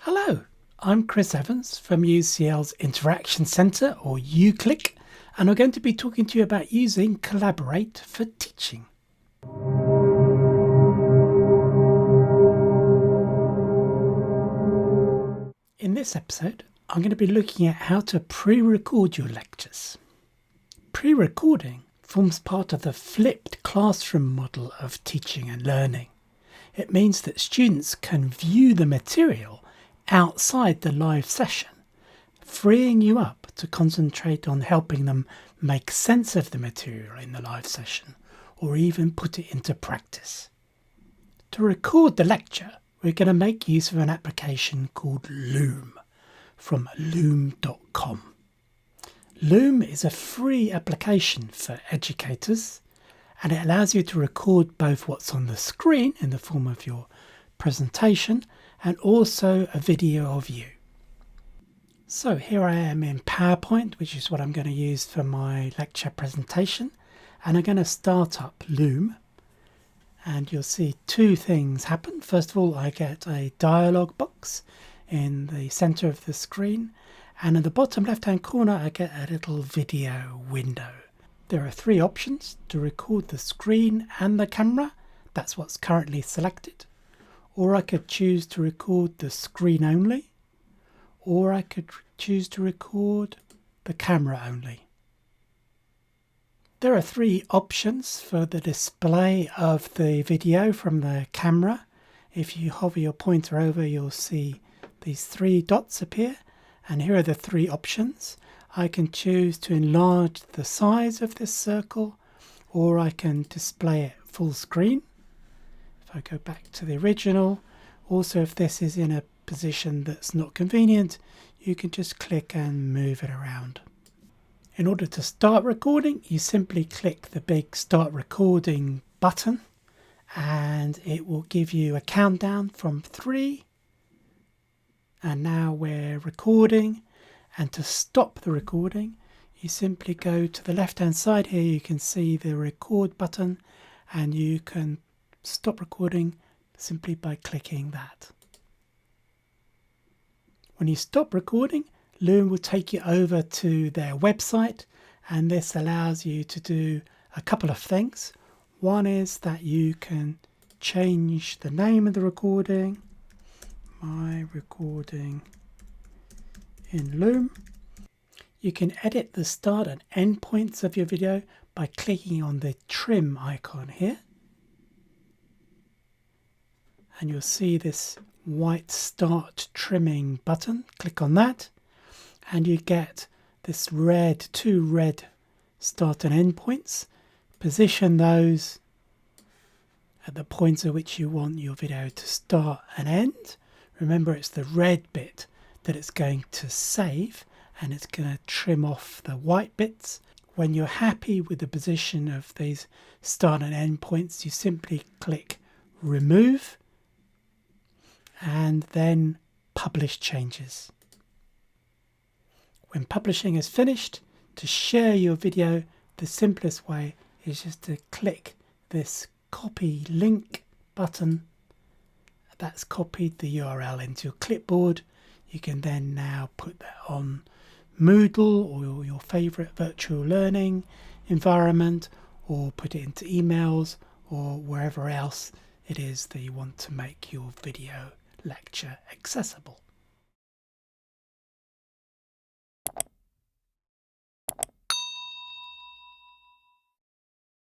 Hello, I'm Chris Evans from UCL's Interaction Centre, or UClick, and I'm going to be talking to you about using Collaborate for teaching. In this episode, I'm going to be looking at how to pre-record your lectures. Pre-recording forms part of the flipped classroom model of teaching and learning. It means that students can view the material outside the live session, freeing you up to concentrate on helping them make sense of the material in the live session, or even put it into practice. To record the lecture, we're going to make use of an application called Loom from loom.com. Loom is a free application for educators, and it allows you to record both what's on the screen in the form of your presentation and also a video of you. So here I am in PowerPoint, which is what I'm going to use for my lecture presentation, and I'm going to start up Loom, and you'll see two things happen. First of all, I get a dialog box in the center of the screen, and in the bottom left hand corner I get a little video window. There are three options to record the screen and the camera. That's what's currently selected. Or I could choose to record the screen only, or I could choose to record the camera only. There are three options for the display of the video from the camera. If you hover your pointer over, you'll see these three dots appear, and here are the three options. I can choose to enlarge the size of this circle, or I can display it full screen. If I go back to the original, also if this is in a position that's not convenient, you can just click and move it around. In order to start recording, you simply click the big Start Recording button, and it will give you a countdown from 3. And now we're recording. And to stop the recording, you simply go to the left hand side here. You can see the record button, and you can stop recording simply by clicking that. When you stop recording, Loom will take you over to their website, and this allows you to do a couple of things. One is that you can change the name of the recording, My Recording in Loom. You can edit the start and end points of your video by clicking on the trim icon here. And you'll see this white start trimming button. Click on that and you get this two red start and end points. Position those at the points at which you want your video to start and end. Remember, it's the red bit that it's going to save, and it's going to trim off the white bits. When you're happy with the position of these start and end points, you simply click Remove and then Publish Changes. When publishing is finished, to share your video, the simplest way is just to click this Copy Link button. That's copied the URL into your clipboard. You can then now put that on Moodle or your favourite virtual learning environment, or put it into emails or wherever else it is that you want to make your video lecture accessible.